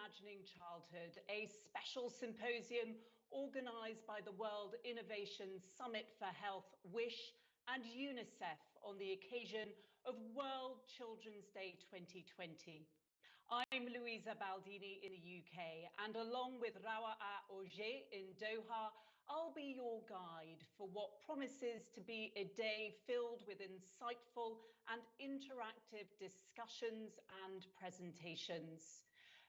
Reimagining Childhood, a special symposium organised by the World Innovation Summit for Health, WISH, and UNICEF on the occasion of World Children's Day 2020. I'm Louisa Baldini in the UK, and along with Rawa Auger in Doha, I'll be your guide for what promises to be a day filled with insightful and interactive discussions and presentations.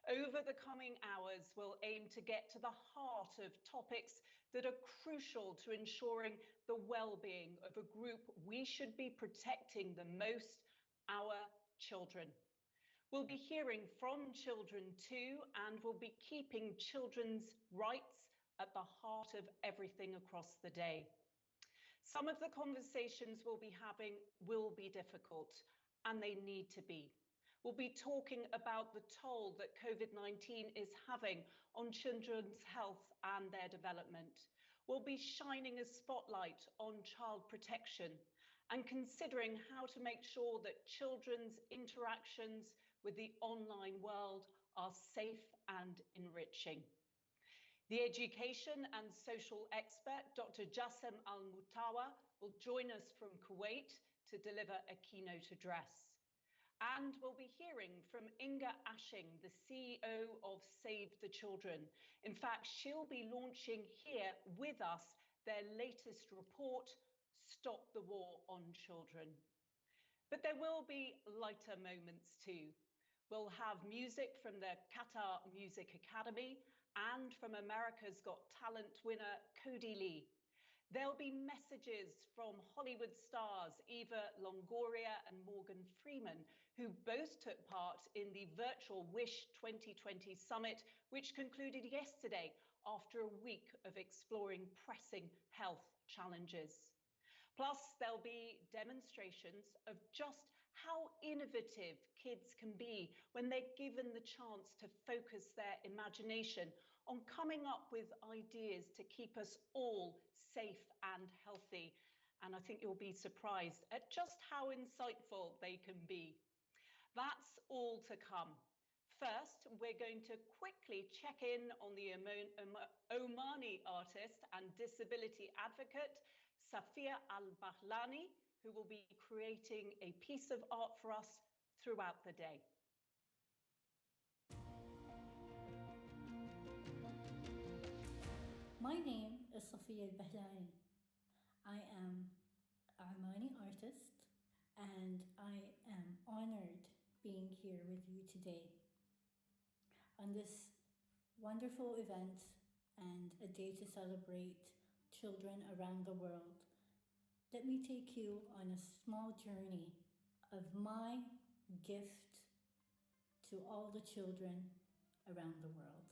Over the coming hours, we'll aim to get to the heart of topics that are crucial to ensuring the well-being of a group we should be protecting the most, our children. We'll be hearing from children too, and we'll be keeping children's rights at the heart of everything across the day. Some of the conversations we'll be having will be difficult, and they need to be. We'll be talking about the toll that COVID-19 is having on children's health and their development. We'll be shining a spotlight on child protection and considering how to make sure that children's interactions with the online world are safe and enriching. The education and social expert, Dr. Jassem Al-Mutawa, will join us from Kuwait to deliver a keynote address. And we'll be hearing from Inga Ashing, the CEO of Save the Children. In fact, she'll be launching here with us their latest report, Stop the War on Children. But there will be lighter moments too. We'll have music from the Qatar Music Academy and from America's Got Talent winner Cody Lee. There'll be messages from Hollywood stars Eva Longoria and Morgan Freeman, who both took part in the virtual WISH 2020 summit, which concluded yesterday after a week of exploring pressing health challenges. Plus, there'll be demonstrations of just how innovative kids can be when they're given the chance to focus their imagination on coming up with ideas to keep us all safe and healthy. And I think you'll be surprised at just how insightful they can be. That's all to come. First, we're going to quickly check in on the Omani artist and disability advocate, Safia Al-Bahlani, who will be creating a piece of art for us throughout the day. My name is Safia Al-Bahlani. I am an Omani artist, and I am honored being here with you today on this wonderful event and a day to celebrate children around the world. Let me take you on a small journey of my gift to all the children around the world.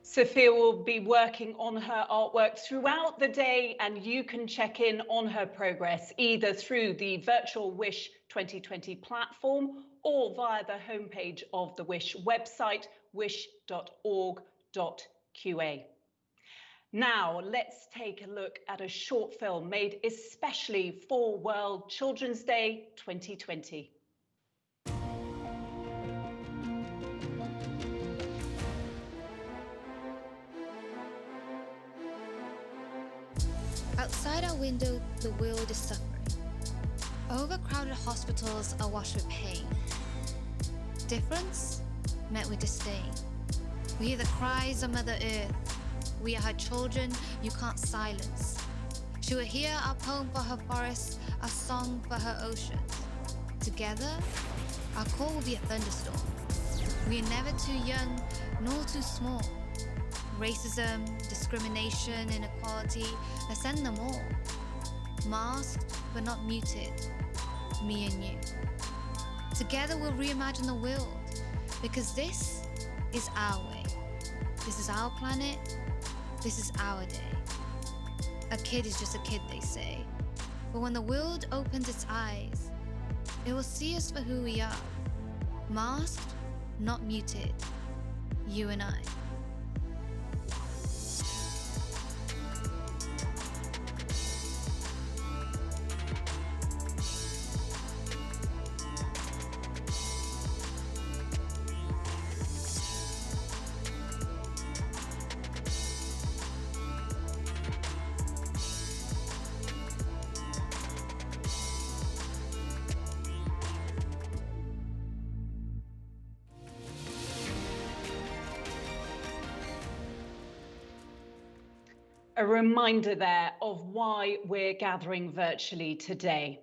Sophia will be working on her artwork throughout the day, and you can check in on her progress either through the virtual WISH 2020 platform or via the homepage of the WISH website, wish.org.qa. Now, let's take a look at a short film made especially for World Children's Day 2020. Outside our window, the world is suffering. Overcrowded hospitals are washed with pain. Difference met with disdain. We hear the cries of Mother Earth. We are her children you can't silence. She will hear our poem for her forests, our song for her oceans. Together, our call will be a thunderstorm. We are never too young nor too small. Racism, discrimination, inequality, let's end them all. Masked but not muted, me and you. Together we'll reimagine the world, because this is our way. This is our planet. This is our day. A kid is just a kid, they say. But when the world opens its eyes, it will see us for who we are. Masked, not muted. You and I. A reminder there of why we're gathering virtually today.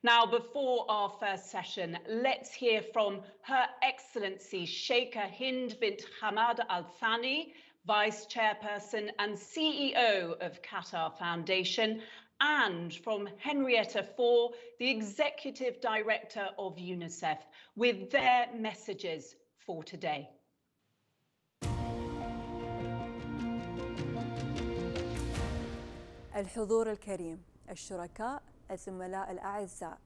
Now, before our first session, let's hear from Her Excellency Sheikha Hind bint Hamad Al Thani, Vice Chairperson and CEO of Qatar Foundation, and from Henrietta Fore, the Executive Director of UNICEF, with their messages for today. الحضور الكريم، الشركاء، الزملاء الأعزاء،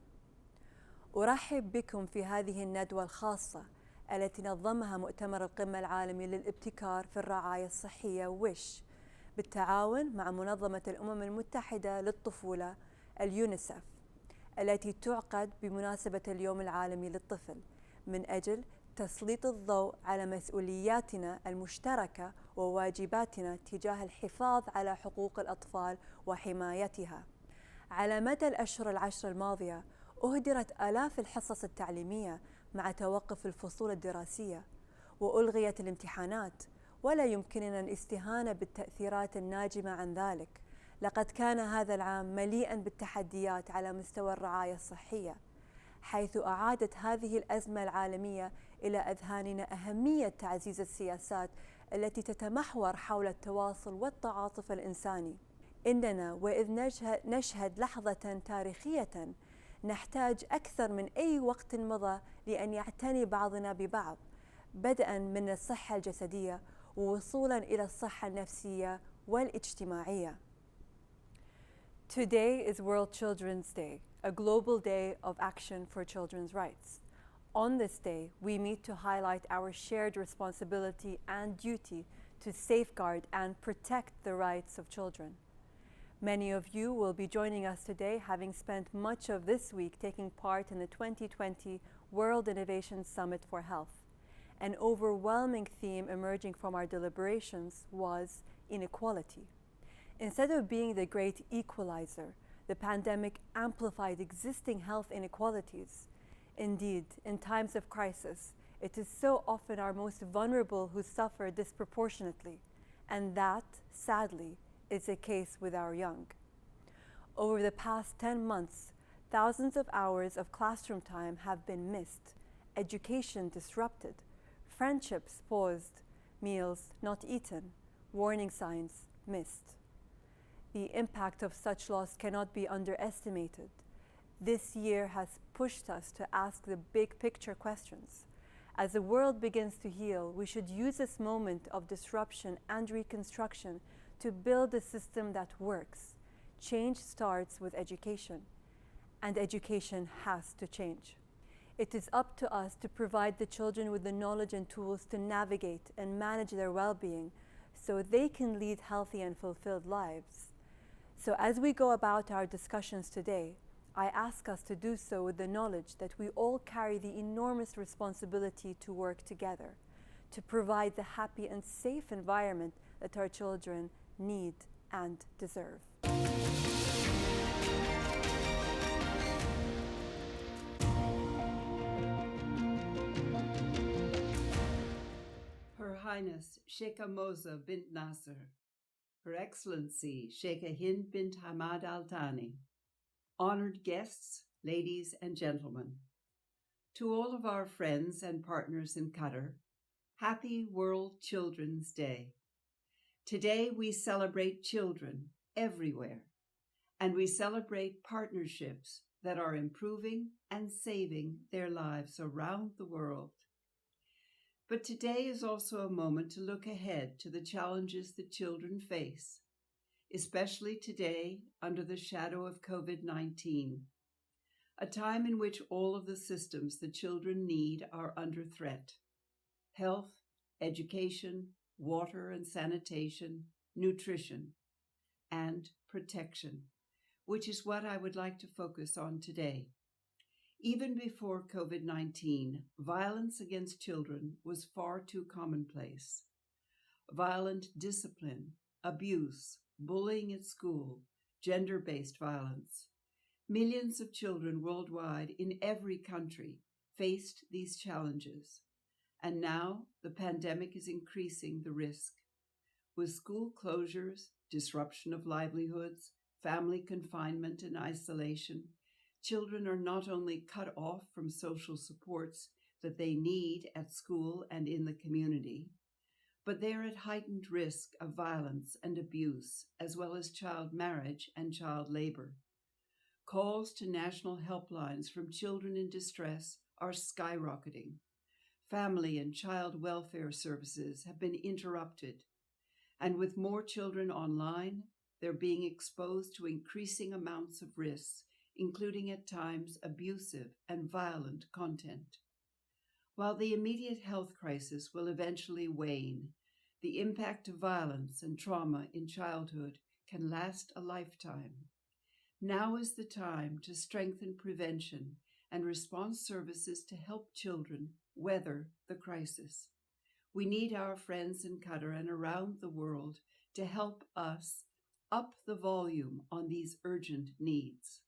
أرحب بكم في هذه الندوة الخاصة التي نظمها مؤتمر القمة العالمي للابتكار في الرعاية الصحية ويش بالتعاون مع منظمة الأمم المتحدة للطفولة اليونيسف، التي تعقد بمناسبة اليوم العالمي للطفل من أجل تسليط الضوء على مسؤولياتنا المشتركة وواجباتنا تجاه الحفاظ على حقوق الأطفال وحمايتها. على مدى الأشهر العشر الماضية أهدرت آلاف الحصص التعليمية مع توقف الفصول الدراسية، وألغيت الامتحانات، ولا يمكننا الاستهانة بالتأثيرات الناجمة عن ذلك. لقد كان هذا العام مليئاً بالتحديات على مستوى الرعاية الصحية، حيث أعادت هذه الأزمة العالمية إلى أذهاننا أهمية تعزيز السياسات التي تتمحور حول التواصل والتعاطف الإنساني. إننا وإذ نشهد لحظة تاريخية نحتاج أكثر من أي وقت مضى لأن يعتني بعضنا ببعض، بدءاً من الصحة الجسدية ووصولاً إلى الصحة النفسية والاجتماعية. Today is World Children's Day, a global day of action for children's rights. On this day, we meet to highlight our shared responsibility and duty to safeguard and protect the rights of children. Many of you will be joining us today, having spent much of this week taking part in the 2020 World Innovation Summit for Health. An overwhelming theme emerging from our deliberations was inequality. Instead of being the great equalizer, the pandemic amplified existing health inequalities. Indeed, in times of crisis, it is so often our most vulnerable who suffer disproportionately, and that, sadly, is the case with our young. Over the past 10 months, thousands of hours of classroom time have been missed, education disrupted, friendships paused, meals not eaten, warning signs missed. The impact of such loss cannot be underestimated. This year has pushed us to ask the big picture questions. As the world begins to heal, we should use this moment of disruption and reconstruction to build a system that works. Change starts with education, and education has to change. It is up to us to provide the children with the knowledge and tools to navigate and manage their well-being so they can lead healthy and fulfilled lives. So as we go about our discussions today, I ask us to do so with the knowledge that we all carry the enormous responsibility to work together, to provide the happy and safe environment that our children need and deserve. Her Highness Sheikha Moza bint Nasser, Her Excellency Sheikha Hind bint Hamad Al Thani, honored guests, ladies and gentlemen, to all of our friends and partners in Qatar, happy World Children's Day. Today we celebrate children everywhere, and we celebrate partnerships that are improving and saving their lives around the world. But today is also a moment to look ahead to the challenges that children face, especially today under the shadow of COVID-19, a time in which all of the systems the children need are under threat. Health, education, water and sanitation, nutrition, and protection, which is what I would like to focus on today. Even before COVID-19, violence against children was far too commonplace. Violent discipline, abuse, bullying at school, gender-based violence. Millions of children worldwide in every country faced these challenges. And now the pandemic is increasing the risk. With school closures, disruption of livelihoods, family confinement and isolation, children are not only cut off from social supports that they need at school and in the community, but they are at heightened risk of violence and abuse, as well as child marriage and child labor. Calls to national helplines from children in distress are skyrocketing. Family and child welfare services have been interrupted, and with more children online, they're being exposed to increasing amounts of risks, including at times abusive and violent content. While the immediate health crisis will eventually wane, the impact of violence and trauma in childhood can last a lifetime. Now is the time to strengthen prevention and response services to help children weather the crisis. We need our friends in Qatar and around the world to help us up the volume on these urgent needs.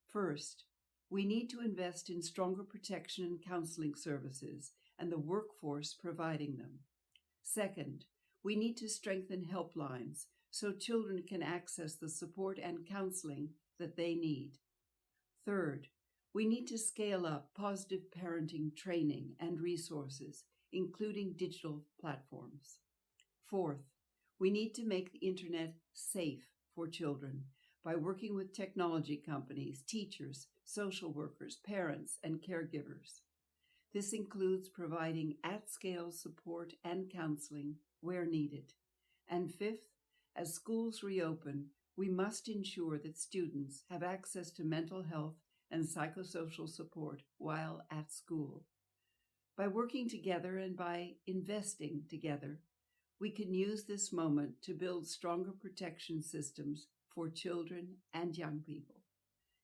First, we need to invest in stronger protection and counseling services and the workforce providing them. Second, we need to strengthen helplines so children can access the support and counseling that they need. Third, we need to scale up positive parenting training and resources, including digital platforms. Fourth, we need to make the internet safe for children by working with technology companies, teachers, social workers, parents, and caregivers. This includes providing at-scale support and counseling where needed. And fifth, as schools reopen, we must ensure that students have access to mental health and psychosocial support while at school. By working together and by investing together, we can use this moment to build stronger protection systems for children and young people.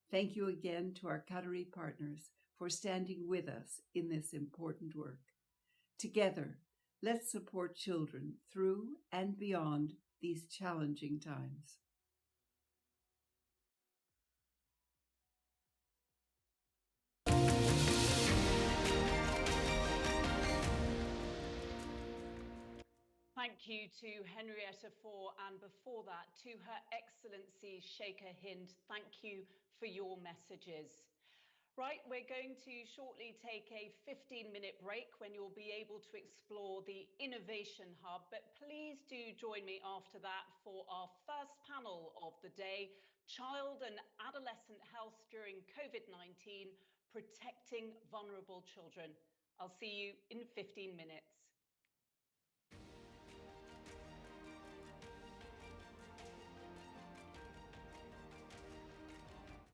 Thank you again to our Qatari partners for standing with us in this important work. Together, let's support children through and beyond these challenging times. Thank you to Henrietta Fore, and before that to Her Excellency Sheikha Hind. Thank you for your messages. Right, we're going to shortly take a 15-minute break when you'll be able to explore the Innovation Hub, but please do join me after that for our first panel of the day, Child and Adolescent Health During COVID-19, Protecting Vulnerable Children. I'll see you in 15 minutes.